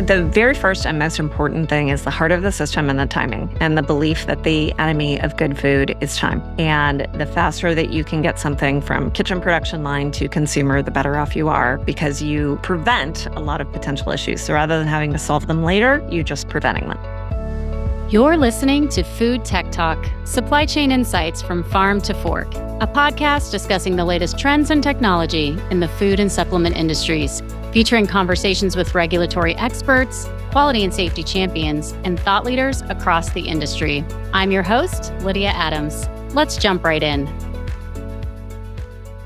The very first and most important thing is the heart of the system and the timing, and the belief that the enemy of good food is time. And the faster that you can get something from kitchen production line to consumer, the better off you are, because you prevent a lot of potential issues. So rather than having to solve them later, you're just preventing them. You're listening to Food Tech Talk, Supply Chain Insights from Farm to Fork, a podcast discussing the latest trends and technology in the food and supplement industries, featuring conversations with regulatory experts, quality and safety champions, and thought leaders across the industry. I'm your host, Lydia Adams. Let's jump right in.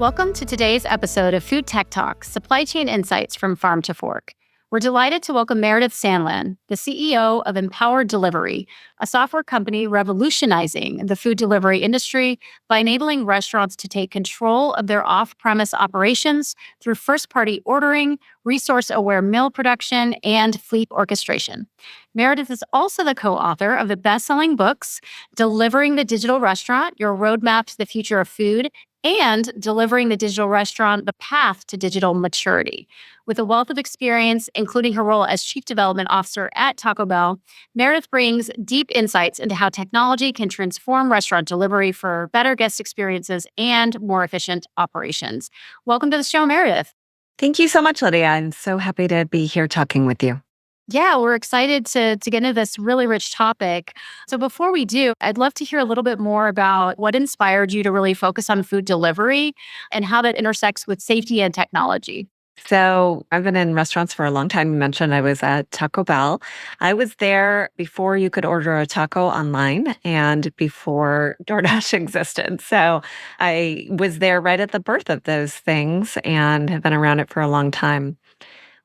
Welcome to today's episode of Food Tech Talk, Supply Chain Insights from Farm to Fork. We're delighted to welcome Meredith Sandland, the CEO of Empowered Delivery, a software company revolutionizing the food delivery industry by enabling restaurants to take control of their off-premise operations through first-party ordering, resource-aware meal production, and fleet orchestration. Meredith is also the co-author of the best-selling books, Delivering the Digital Restaurant, Your Roadmap to the Future of Food, and Delivering the Digital Restaurant, The Path to Digital Maturity. With a wealth of experience, including her role as Chief Development Officer at Taco Bell, Meredith brings deep insights into how technology can transform restaurant delivery for better guest experiences and more efficient operations. Welcome to the show, Meredith. Thank you so much, Lydia. I'm so happy to be here talking with you. Yeah, we're excited to get into this really rich topic. So before we do, I'd love to hear a little bit more about what inspired you to really focus on food delivery and how that intersects with safety and technology. So I've been in restaurants for a long time. You mentioned I was at Taco Bell. I was there before you could order a taco online and before DoorDash existed. So I was there right at the birth of those things and have been around it for a long time.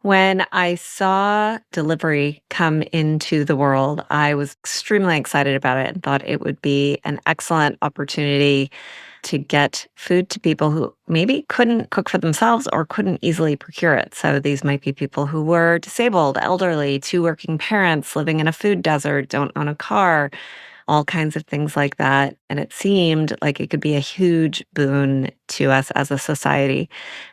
When I saw delivery come into the world, I was extremely excited about it and thought it would be an excellent opportunity to get food to people who maybe couldn't cook for themselves or couldn't easily procure it. So these might be people who were disabled, elderly, two working parents living in a food desert, don't own a car, all kinds of things like that. And it seemed like it could be a huge boon to us as a society.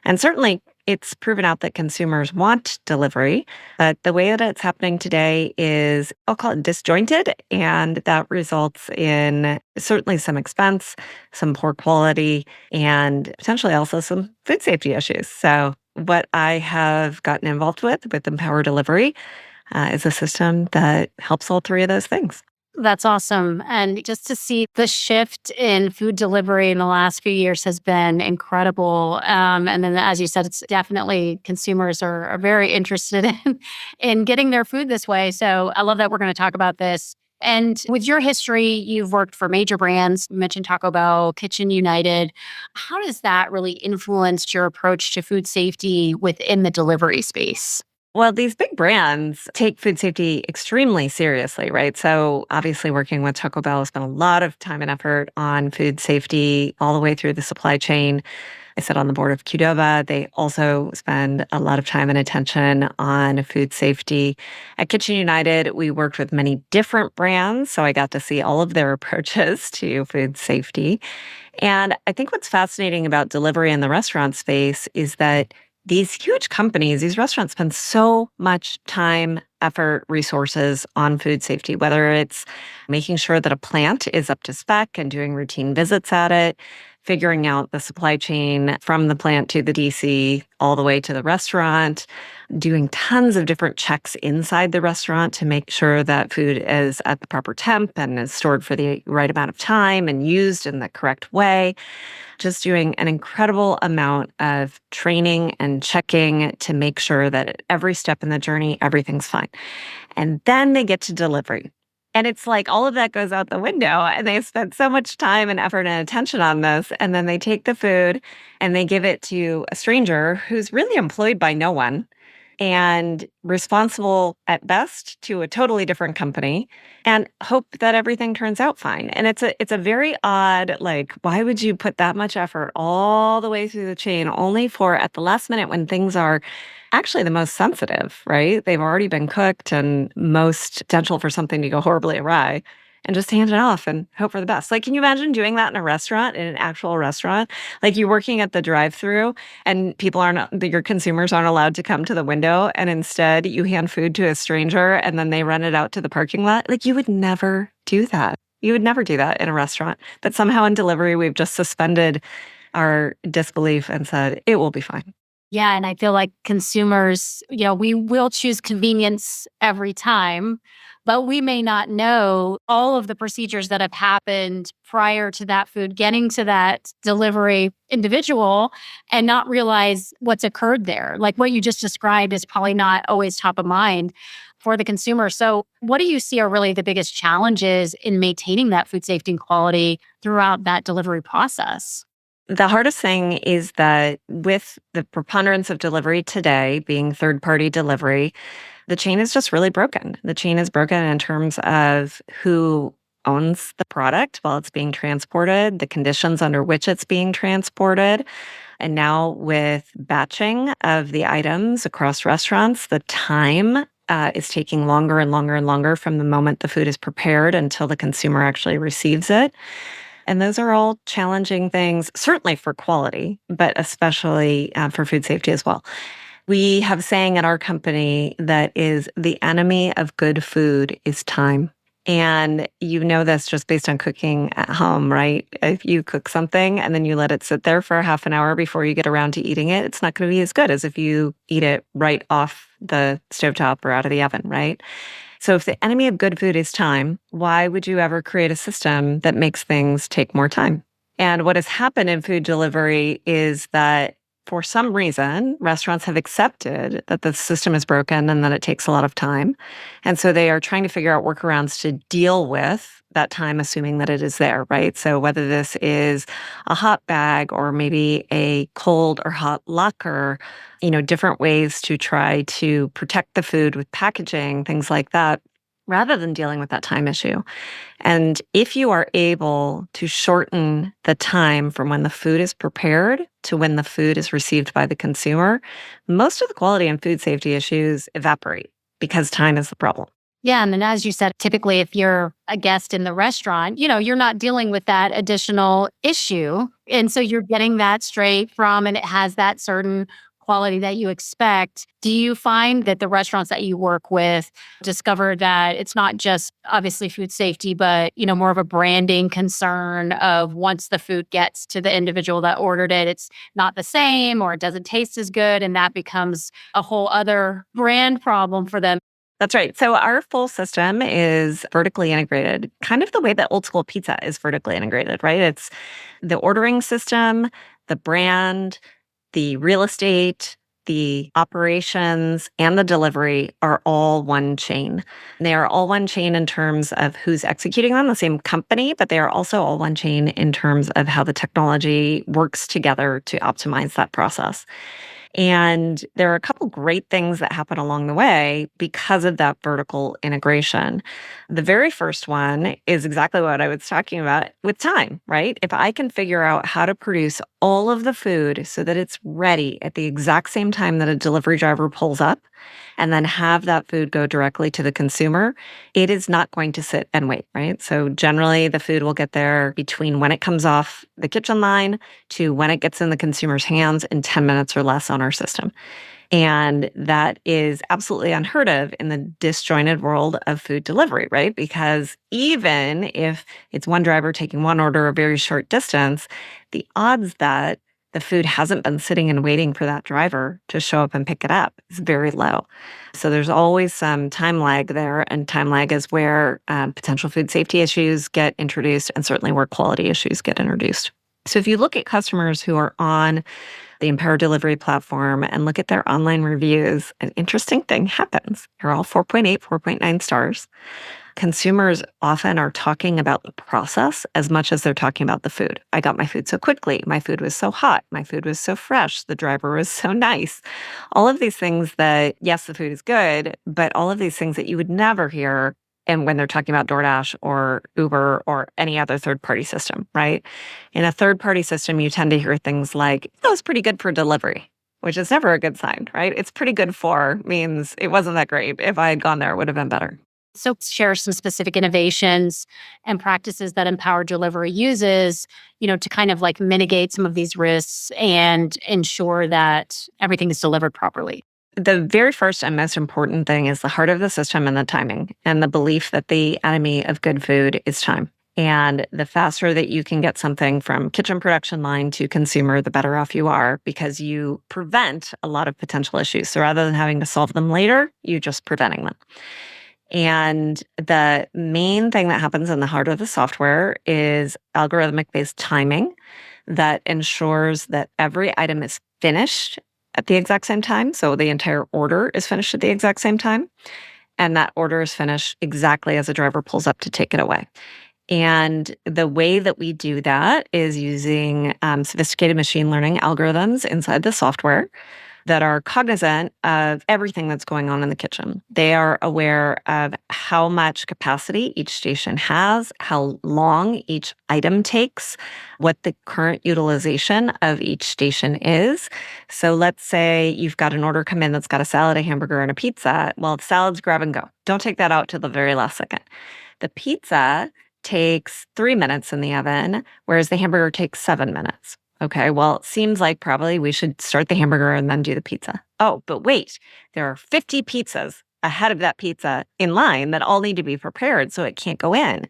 And certainly it's proven out that consumers want delivery, but the way that it's happening today is, I'll call it disjointed, and that results in certainly some expense, some poor quality, and potentially also some food safety issues. So what I have gotten involved with Empowered Delivery is a system that helps all three of those things. That's awesome. And just to see the shift in food delivery in the last few years has been incredible. And then, as you said, it's definitely consumers are very interested in getting their food this way. So I love that we're going to talk about this. And with your history, you've worked for major brands. You mentioned Taco Bell, Kitchen United. How does that really influence your approach to food safety within the delivery space? Well, these big brands take food safety extremely seriously, right? So obviously working with Taco Bell has spent a lot of time and effort on food safety all the way through the supply chain. I sit on the board of Qdoba. They also spend a lot of time and attention on food safety. At Kitchen United, we worked with many different brands, so I got to see all of their approaches to food safety. And I think what's fascinating about delivery in the restaurant space is that these huge companies, these restaurants spend so much time, effort, resources on food safety, whether it's making sure that a plant is up to spec and doing routine visits at it, figuring out the supply chain from the plant to the DC all the way to the restaurant, doing tons of different checks inside the restaurant to make sure that food is at the proper temp and is stored for the right amount of time and used in the correct way. Just doing an incredible amount of training and checking to make sure that at every step in the journey, everything's fine. And then they get to delivery. And it's like all of that goes out the window and they spent so much time and effort and attention on this. And then they take the food and they give it to a stranger who's really employed by no one and responsible at best to a totally different company and hope that everything turns out fine. And it's a very odd, like, why would you put that much effort all the way through the chain only for at the last minute when things are actually the most sensitive, right? They've already been cooked and most potential for something to go horribly awry. and just hand it off and hope for the best. Like, can you imagine doing that in a restaurant, in an actual restaurant? Like, you're working at the drive-through and your consumers aren't allowed to come to the window, and instead you hand food to a stranger and then they run it out to the parking lot. Like, you would never do that. You would never do that in a restaurant. But somehow in delivery, we've just suspended our disbelief and said, it will be fine. Yeah. And I feel like consumers, we will choose convenience every time, but we may not know all of the procedures that have happened prior to that food getting to that delivery individual and not realize what's occurred there. Like what you just described is probably not always top of mind for the consumer. So, what do you see are really the biggest challenges in maintaining that food safety and quality throughout that delivery process? The hardest thing is that with the preponderance of delivery today being third-party delivery, the chain is just really broken. The chain is broken in terms of who owns the product while it's being transported, the conditions under which it's being transported. And now with batching of the items across restaurants, the time is taking longer and longer and longer from the moment the food is prepared until the consumer actually receives it. And those are all challenging things, certainly for quality, but especially for food safety as well. We have a saying at our company that is the enemy of good food is time. And you know this just based on cooking at home, right? If you cook something and then you let it sit there for half an hour before you get around to eating it, it's not going to be as good as if you eat it right off the stovetop or out of the oven, right? So if the enemy of good food is time, why would you ever create a system that makes things take more time? And what has happened in food delivery is that for some reason, restaurants have accepted that the system is broken and that it takes a lot of time. And so they are trying to figure out workarounds to deal with that time, assuming that it is there, right? So whether this is a hot bag or maybe a cold or hot locker, different ways to try to protect the food with packaging, things like that, rather than dealing with that time issue. And if you are able to shorten the time from when the food is prepared to when the food is received by the consumer, most of the quality and food safety issues evaporate because time is the problem. Yeah. And then, as you said, typically if you're a guest in the restaurant, you're not dealing with that additional issue. And so you're getting that straight from, and it has that certain quality that you expect. Do you find that the restaurants that you work with discover that it's not just obviously food safety, but, more of a branding concern of once the food gets to the individual that ordered it, it's not the same or it doesn't taste as good. And that becomes a whole other brand problem for them? That's right. So our full system is vertically integrated, kind of the way that old school pizza is vertically integrated, right? It's the ordering system, the brand, the real estate, the operations, and the delivery are all one chain. They are all one chain in terms of who's executing them, the same company, but they are also all one chain in terms of how the technology works together to optimize that process. And there are a couple great things that happen along the way because of that vertical integration. The very first one is exactly what I was talking about with time, right? If I can figure out how to produce all of the food so that it's ready at the exact same time that a delivery driver pulls up, and then have that food go directly to the consumer, it is not going to sit and wait, right? So generally the food will get there between when it comes off the kitchen line to when it gets in the consumer's hands in 10 minutes or less on our system. And that is absolutely unheard of in the disjointed world of food delivery, right? Because even if it's one driver taking one order a very short distance, the odds that the food hasn't been sitting and waiting for that driver to show up and pick it up is very low. So there's always some time lag there, and time lag is where potential food safety issues get introduced and certainly where quality issues get introduced. So if you look at customers who are on the Empower Delivery platform and look at their online reviews, an interesting thing happens. They're all 4.8, 4.9 stars. Consumers often are talking about the process as much as they're talking about the food. I got my food so quickly. My food was so hot. My food was so fresh. The driver was so nice. All of these things that, yes, the food is good, but all of these things that you would never hear and when they're talking about DoorDash or Uber or any other third-party system, right? In a third-party system, you tend to hear things like, "That was pretty good for delivery," which is never a good sign, right? It's pretty good for means it wasn't that great. If I had gone there, it would have been better. So share some specific innovations and practices that Empower Delivery uses, to kind of like mitigate some of these risks and ensure that everything is delivered properly. The very first and most important thing is the heart of the system and the timing and the belief that the enemy of good food is time. And the faster that you can get something from kitchen production line to consumer, the better off you are because you prevent a lot of potential issues. So rather than having to solve them later, you're just preventing them. And the main thing that happens in the heart of the software is algorithmic based timing that ensures that every item is finished at the exact same time. So the entire order is finished at the exact same time. And that order is finished exactly as the driver pulls up to take it away. And the way that we do that is using sophisticated machine learning algorithms inside the software that are cognizant of everything that's going on in the kitchen. They are aware of how much capacity each station has, how long each item takes, what the current utilization of each station is. So let's say you've got an order come in that's got a salad, a hamburger, and a pizza. Well, the salad's grab and go. Don't take that out till the very last second. The pizza takes 3 minutes in the oven, whereas the hamburger takes 7 minutes. Okay, well, it seems like probably we should start the hamburger and then do the pizza. Oh, but wait, there are 50 pizzas ahead of that pizza in line that all need to be prepared, so it can't go in.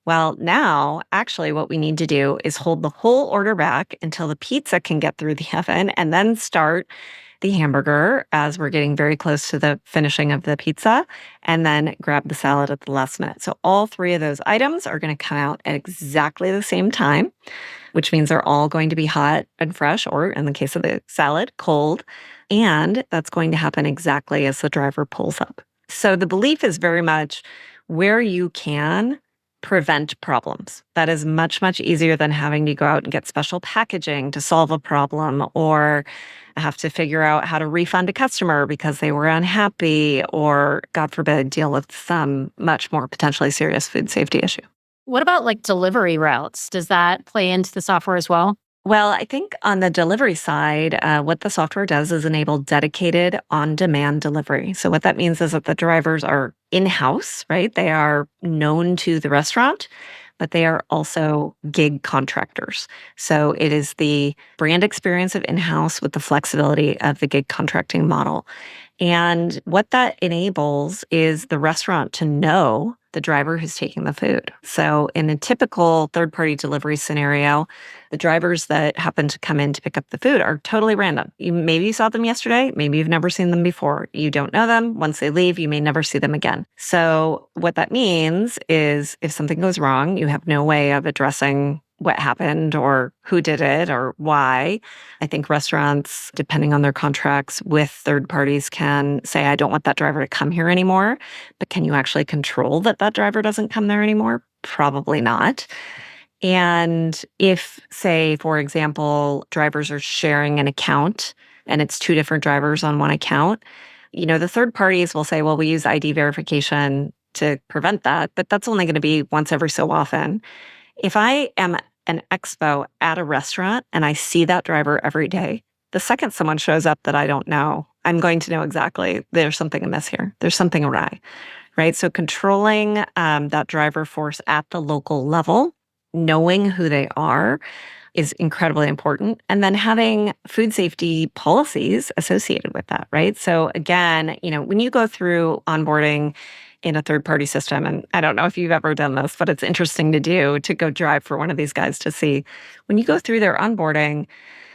Well, now, actually, what we need to do is hold the whole order back until the pizza can get through the oven and then start the hamburger as we're getting very close to the finishing of the pizza, and then grab the salad at the last minute. So all three of those items are going to come out at exactly the same time, which means they're all going to be hot and fresh, or in the case of the salad, cold. And that's going to happen exactly as the driver pulls up. So the belief is very much where you can prevent problems. That is much, much easier than having to go out and get special packaging to solve a problem or have to figure out how to refund a customer because they were unhappy or, God forbid, deal with some much more potentially serious food safety issue. What about like delivery routes? Does that play into the software as well? Well, I think on the delivery side, what the software does is enable dedicated on-demand delivery. So what that means is that the drivers are in-house, right? They are known to the restaurant, but they are also gig contractors. So it is the brand experience of in-house with the flexibility of the gig contracting model. And what that enables is the restaurant to know the driver who's taking the food. So in a typical third-party delivery scenario, the drivers that happen to come in to pick up the food are totally random. Maybe you saw them yesterday, maybe you've never seen them before. You don't know them. Once they leave, you may never see them again. So what that means is if something goes wrong, you have no way of addressing what happened or who did it or why. I think restaurants, depending on their contracts with third parties, can say, I don't want that driver to come here anymore. But can you actually control that that driver doesn't come there anymore? Probably not. And if, say, for example, drivers are sharing an account and it's two different drivers on one account, the third parties will say, well, we use ID verification to prevent that, but that's only going to be once every so often. If I am an expo at a restaurant and I see that driver every day, the second someone shows up that I don't know, I'm going to know exactly there's something amiss here. There's something awry, right? So controlling that driver force at the local level, knowing who they are, is incredibly important. And then having food safety policies associated with that, right? So again, when you go through onboarding in a third-party system, and I don't know if you've ever done this, but it's interesting to do, to go drive for one of these guys to see. When you go through their onboarding,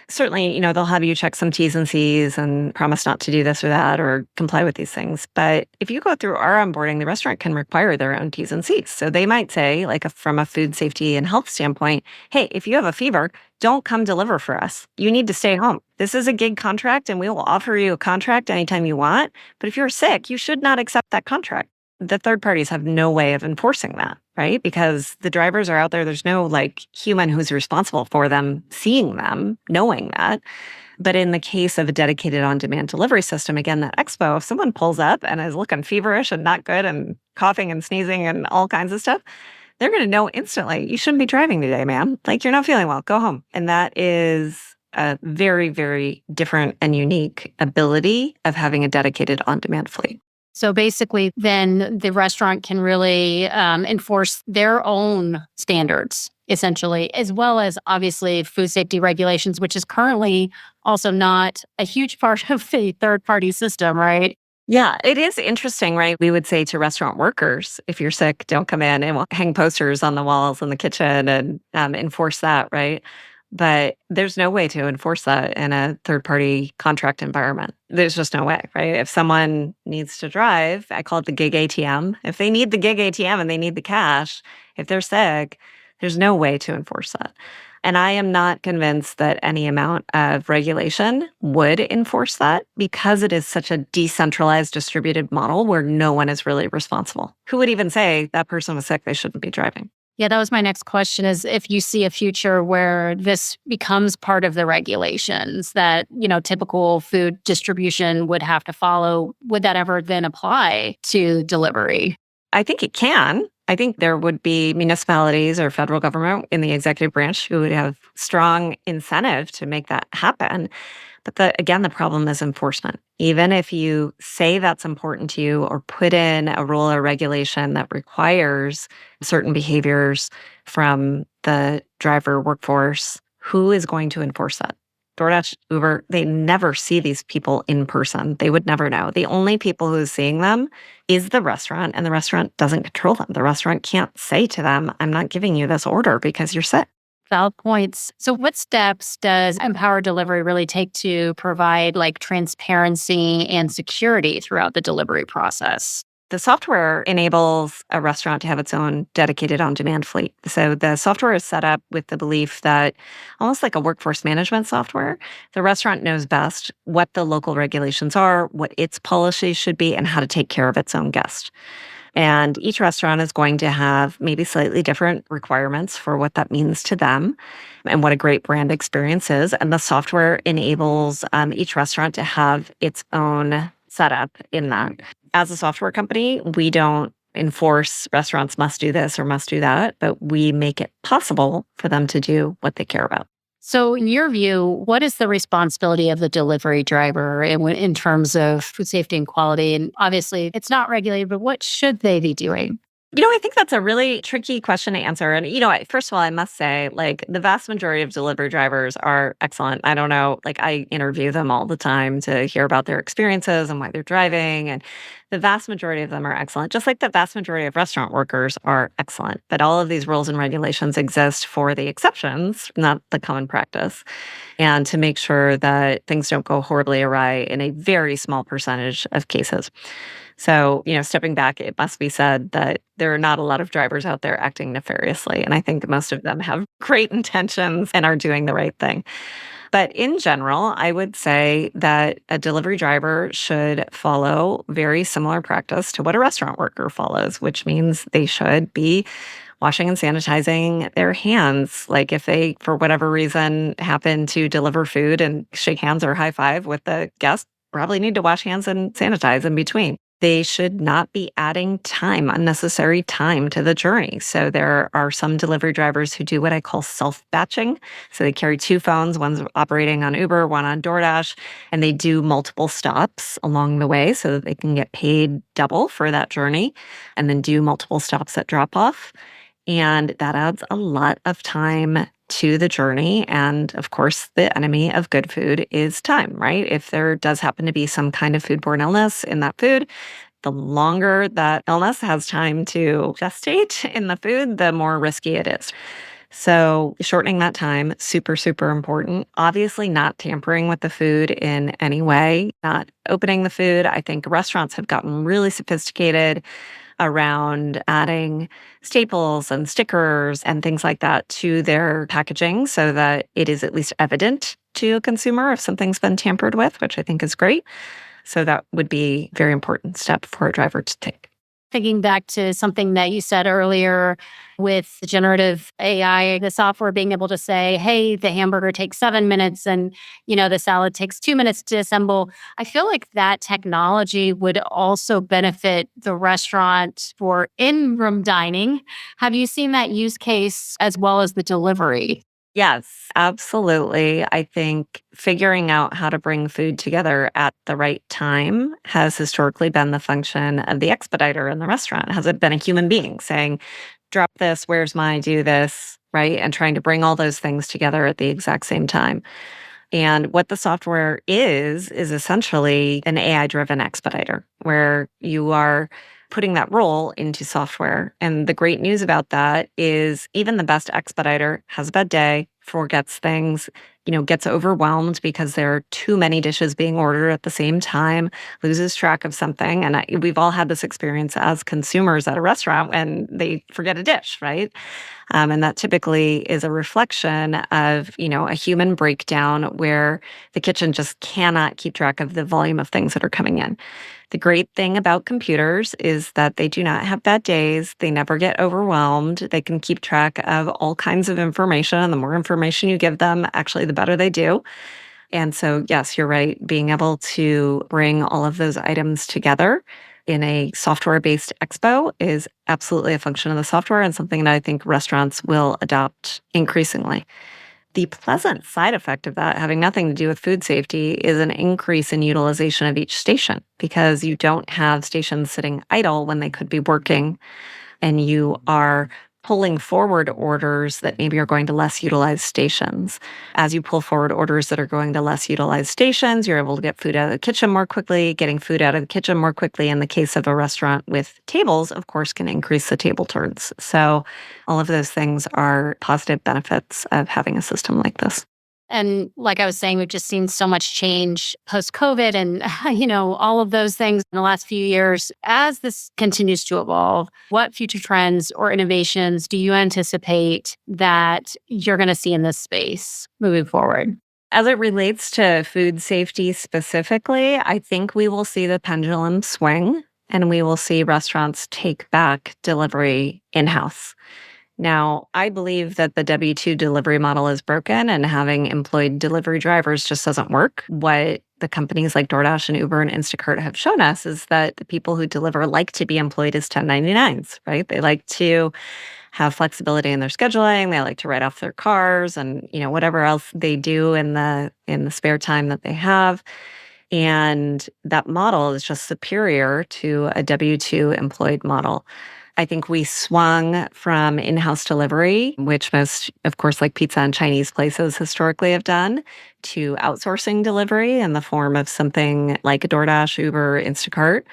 certainly, they'll have you check some T's and C's and promise not to do this or that or comply with these things. But if you go through our onboarding, the restaurant can require their own T's and C's. So they might say, from a food safety and health standpoint, hey, if you have a fever, don't come deliver for us. You need to stay home. This is a gig contract and we will offer you a contract anytime you want. But if you're sick, you should not accept that contract. The third parties have no way of enforcing that, right? Because the drivers are out there. There's no human who's responsible for them, seeing them, knowing that. But in the case of a dedicated on-demand delivery system, again, that expo, if someone pulls up and is looking feverish and not good and coughing and sneezing and all kinds of stuff, they're going to know instantly, you shouldn't be driving today, ma'am. You're not feeling well, go home. And that is a very, very different and unique ability of having a dedicated on-demand fleet. So basically, then the restaurant can really enforce their own standards, essentially, as well as obviously food safety regulations, which is currently also not a huge part of the third party system, right? Yeah, it is interesting, right? We would say to restaurant workers, if you're sick, don't come in, and we'll hang posters on the walls in the kitchen and enforce that, right? But there's no way to enforce that in a third party contract environment. There's just no way, right? If someone needs to drive, I call it the gig ATM. If they need the gig ATM and they need the cash, if they're sick, there's no way to enforce that. And I am not convinced that any amount of regulation would enforce that because it is such a decentralized, distributed model where no one is really responsible. Who would even say that person was sick, they shouldn't be driving? Yeah, that was my next question is if you see a future where this becomes part of the regulations that, typical food distribution would have to follow, would that ever then apply to delivery? I think it can. I think there would be municipalities or federal government in the executive branch who would have strong incentive to make that happen. But again, the problem is enforcement. Even if you say that's important to you or put in a rule or regulation that requires certain behaviors from the driver workforce, who is going to enforce that? DoorDash, Uber, they never see these people in person. They would never know. The only people who is seeing them is the restaurant, and the restaurant doesn't control them. The restaurant can't say to them, I'm not giving you this order because you're sick. Valid points. So what steps does Empower Delivery really take to provide like transparency and security throughout the delivery process? The software enables a restaurant to have its own dedicated on-demand fleet. So the software is set up with the belief that almost like a workforce management software, the restaurant knows best what the local regulations are, what its policies should be, and how to take care of its own guest. And each restaurant is going to have maybe slightly different requirements for what that means to them and what a great brand experience is. And the software enables each restaurant to have its own setup in that. As a software company, we don't enforce restaurants must do this or must do that, but we make it possible for them to do what they care about. So, in your view, what is the responsibility of the delivery driver in terms of food safety and quality? And obviously, it's not regulated, but what should they be doing? I think that's a really tricky question to answer. And, first of all, I must say, like, the vast majority of delivery drivers are excellent. I don't know, like, I interview them all the time to hear about their experiences and why they're driving. And the vast majority of them are excellent, just like the vast majority of restaurant workers are excellent. But all of these rules and regulations exist for the exceptions, not the common practice, and to make sure that things don't go horribly awry in a very small percentage of cases. So, stepping back, it must be said that there are not a lot of drivers out there acting nefariously. And I think most of them have great intentions and are doing the right thing. But in general, I would say that a delivery driver should follow very similar practice to what a restaurant worker follows, which means they should be washing and sanitizing their hands. Like if they, for whatever reason, happen to deliver food and shake hands or high five with the guest, probably need to wash hands and sanitize in between. They should not be adding unnecessary time to the journey. So there are some delivery drivers who do what I call self-batching. So they carry two phones, one's operating on Uber, one on DoorDash, and they do multiple stops along the way so that they can get paid double for that journey and then do multiple stops at drop-off. And that adds a lot of time to the journey. And of course, the enemy of good food is time, right? If there does happen to be some kind of foodborne illness in that food, the longer that illness has time to gestate in the food, the more risky it is. So shortening that time, super, super important. Obviously not tampering with the food in any way, not opening the food. I think restaurants have gotten really sophisticated around adding staples and stickers and things like that to their packaging so that it is at least evident to a consumer if something's been tampered with, which I think is great. So that would be a very important step for a driver to take. Thinking back to something that you said earlier with generative AI, the software being able to say, hey, the hamburger takes 7 minutes and, the salad takes 2 minutes to assemble. I feel like that technology would also benefit the restaurant for in-room dining. Have you seen that use case as well as the delivery? Yes, absolutely. I think figuring out how to bring food together at the right time has historically been the function of the expediter in the restaurant. Has it been a human being saying, drop this, where's my, do this, right? And trying to bring all those things together at the exact same time. And what the software is essentially an AI driven expediter where you are putting that role into software. And the great news about that is even the best expediter has a bad day, forgets things, gets overwhelmed because there are too many dishes being ordered at the same time, loses track of something. And we've all had this experience as consumers at a restaurant when they forget a dish, right? And that typically is a reflection of, a human breakdown where the kitchen just cannot keep track of the volume of things that are coming in. The great thing about computers is that they do not have bad days. They never get overwhelmed. They can keep track of all kinds of information. And the more information you give them, actually, the better they do. And so, yes, you're right. Being able to bring all of those items together in a software-based expo is absolutely a function of the software and something that I think restaurants will adopt increasingly. The pleasant side effect of that, having nothing to do with food safety, is an increase in utilization of each station because you don't have stations sitting idle when they could be working, and you are pulling forward orders that maybe are going to less utilized stations. As you pull forward orders that are going to less utilized stations, you're able to get food out of the kitchen more quickly. Getting food out of the kitchen more quickly in the case of a restaurant with tables, of course, can increase the table turns. So all of those things are positive benefits of having a system like this. And like I was saying, we've just seen so much change post COVID and, all of those things in the last few years. As this continues to evolve, what future trends or innovations do you anticipate that you're going to see in this space moving forward? As it relates to food safety specifically, I think we will see the pendulum swing and we will see restaurants take back delivery in-house. Now, I believe that the W-2 delivery model is broken and having employed delivery drivers just doesn't work. What the companies like DoorDash and Uber and Instacart have shown us is that the people who deliver like to be employed as 1099s, right? They like to have flexibility in their scheduling. They like to write off their cars and, whatever else they do in the spare time that they have. And that model is just superior to a W-2 employed model. I think we swung from in-house delivery, which most, of course, like pizza and Chinese places historically have done, to outsourcing delivery in the form of something like a DoorDash, Uber, Instacart.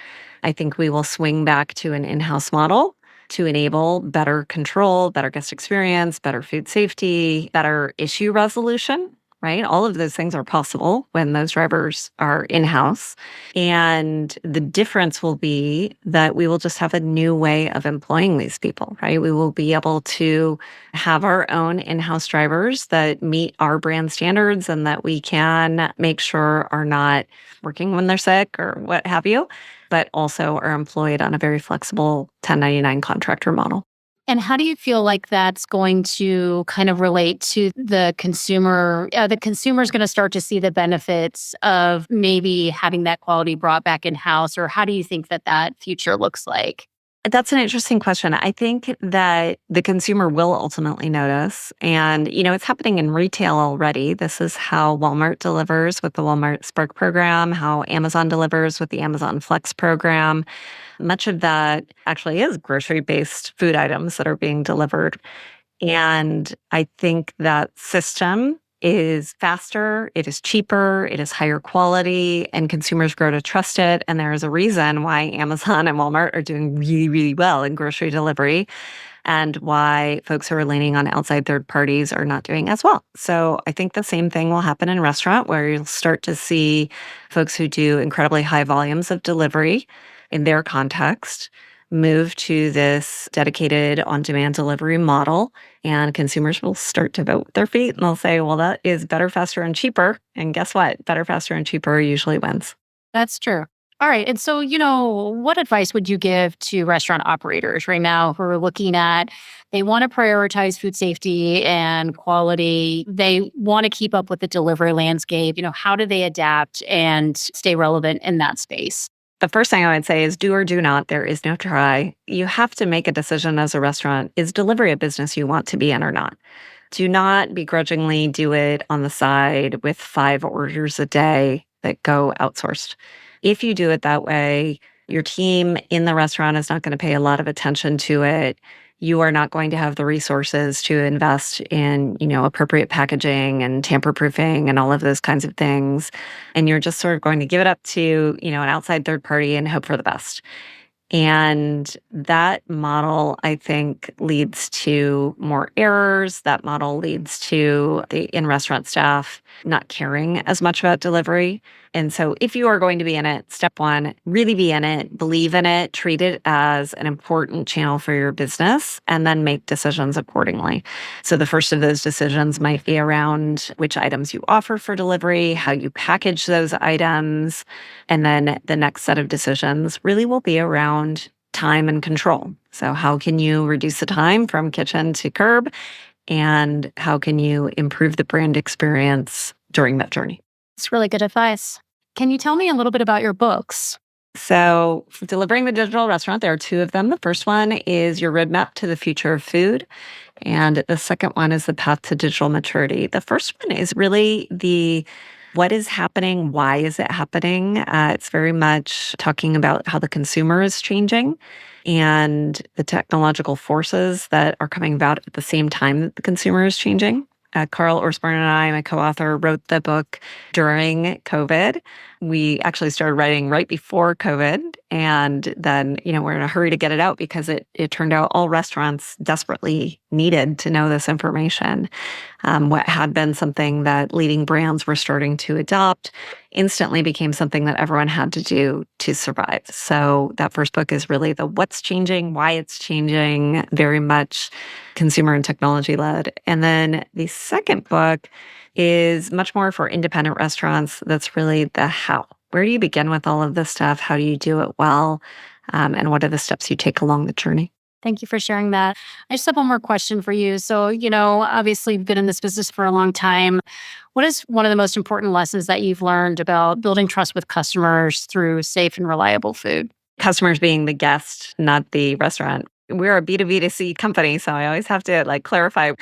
I think we will swing back to an in-house model to enable better control, better guest experience, better food safety, better issue resolution, right? All of those things are possible when those drivers are in-house. And the difference will be that we will just have a new way of employing these people, right? We will be able to have our own in-house drivers that meet our brand standards and that we can make sure are not working when they're sick or what have you, but also are employed on a very flexible 1099 contractor model. And how do you feel like that's going to kind of relate to the consumer? The consumer's going to start to see the benefits of maybe having that quality brought back in-house, or how do you think that that future looks like? That's an interesting question. I think that the consumer will ultimately notice. And, it's happening in retail already. This is how Walmart delivers with the Walmart Spark program, how Amazon delivers with the Amazon Flex program. Much of that actually is grocery-based food items that are being delivered. And I think that system is faster, it is cheaper, it is higher quality, and consumers grow to trust it. And there is a reason why Amazon and Walmart are doing really, really well in grocery delivery and why folks who are leaning on outside third parties are not doing as well. So I think the same thing will happen in restaurant where you'll start to see folks who do incredibly high volumes of delivery in their context move to this dedicated on-demand delivery model, and consumers will start to vote with their feet and they'll say, well, that is better, faster, and cheaper. And guess what? Better, faster, and cheaper usually wins. That's true. All right. And so, what advice would you give to restaurant operators right now who are looking at, they want to prioritize food safety and quality. They want to keep up with the delivery landscape. How do they adapt and stay relevant in that space? The first thing I would say is do or do not. There is no try. You have to make a decision as a restaurant. Is delivery a business you want to be in or not? Do not begrudgingly do it on the side with 5 orders a day that go outsourced. If you do it that way, your team in the restaurant is not going to pay a lot of attention to it. You are not going to have the resources to invest in, appropriate packaging and tamper-proofing and all of those kinds of things. And you're just sort of going to give it up to, an outside third party and hope for the best. And that model, I think, leads to more errors. That model leads to the in-restaurant staff not caring as much about delivery. And so if you are going to be in it, step one, really be in it, believe in it, treat it as an important channel for your business, and then make decisions accordingly. So the first of those decisions might be around which items you offer for delivery, how you package those items. And then the next set of decisions really will be around time and control. So how can you reduce the time from kitchen to curb? And how can you improve the brand experience during that journey? It's really good advice. Can you tell me a little bit about your books? So for Delivering the Digital Restaurant, there are 2 of them. The first one is Your Roadmap to the Future of Food. And the second one is The Path to Digital Maturity. The first one is really what is happening? Why is it happening? It's very much talking about how the consumer is changing and the technological forces that are coming about at the same time that the consumer is changing. Carl Orsborn and I, my co-author, wrote the book during COVID. We actually started writing right before COVID. And then, we're in a hurry to get it out because it turned out all restaurants desperately needed to know this information. What had been something that leading brands were starting to adopt instantly became something that everyone had to do to survive. So that first book is really the what's changing, why it's changing, very much consumer and technology led. And then the second book is much more for independent restaurants. That's really the how. Where do you begin with all of this stuff? How do you do it well? And what are the steps you take along the journey? Thank you for sharing that. I just have one more question for you. So, obviously you've been in this business for a long time. What is one of the most important lessons that you've learned about building trust with customers through safe and reliable food? Customers being the guest, not the restaurant. We're a B2B2C company, so I always have to clarify.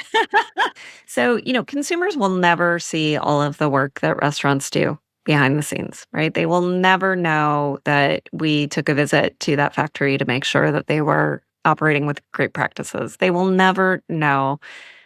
So, consumers will never see all of the work that restaurants do behind the scenes, right? They will never know that we took a visit to that factory to make sure that they were operating with great practices. They will never know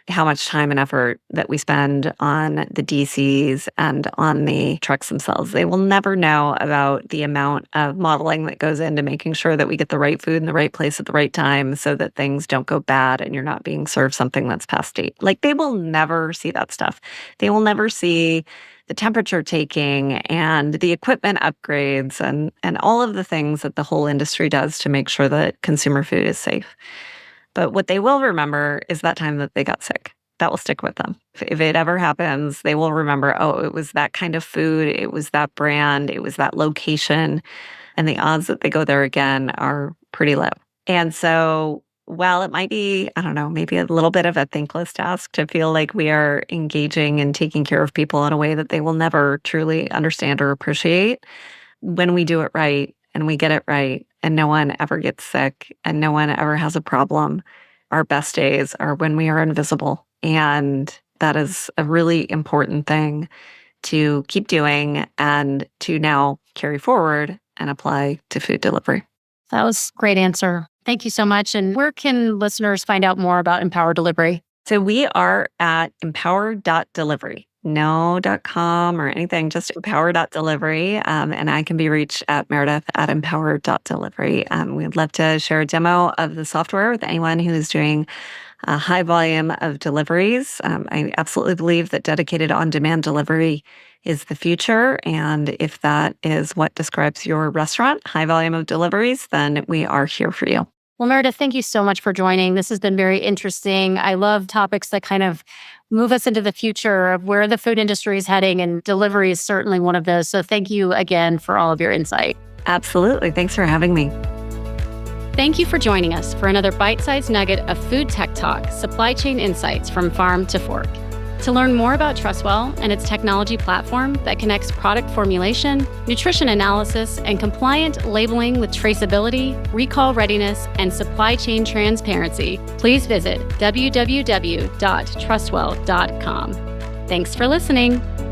how much time and effort that we spend on the DCs and on the trucks themselves. They will never know about the amount of modeling that goes into making sure that we get the right food in the right place at the right time so that things don't go bad and you're not being served something that's past date. They will never see that stuff. They will never see the temperature taking and the equipment upgrades and all of the things that the whole industry does to make sure that consumer food is safe. But what they will remember is that time that they got sick. That will stick with them. If it ever happens, they will remember, it was that kind of food, it was that brand, it was that location, and the odds that they go there again are pretty low. And so while it might be, I don't know, maybe a little bit of a thankless task to feel like we are engaging and taking care of people in a way that they will never truly understand or appreciate, when we do it right and we get it right, and no one ever gets sick and no one ever has a problem, our best days are when we are invisible. And that is a really important thing to keep doing and to now carry forward and apply to food delivery. That was a great answer. Thank you so much. And where can listeners find out more about Empower Delivery? So we are at empower.delivery. No .com or anything, just empower.delivery. And I can be reached at Meredith at empower.delivery. We'd love to share a demo of the software with anyone who is doing a high volume of deliveries. I absolutely believe that dedicated on-demand delivery is the future. And if that is what describes your restaurant, high volume of deliveries, then we are here for you. Well, Meredith, thank you so much for joining. This has been very interesting. I love topics that kind of move us into the future of where the food industry is heading, and delivery is certainly one of those. So thank you again for all of your insight. Absolutely. Thanks for having me. Thank you for joining us for another bite-sized nugget of food tech talk, supply chain insights from farm to fork. To learn more about Trustwell and its technology platform that connects product formulation, nutrition analysis, and compliant labeling with traceability, recall readiness, and supply chain transparency, please visit www.trustwell.com. Thanks for listening.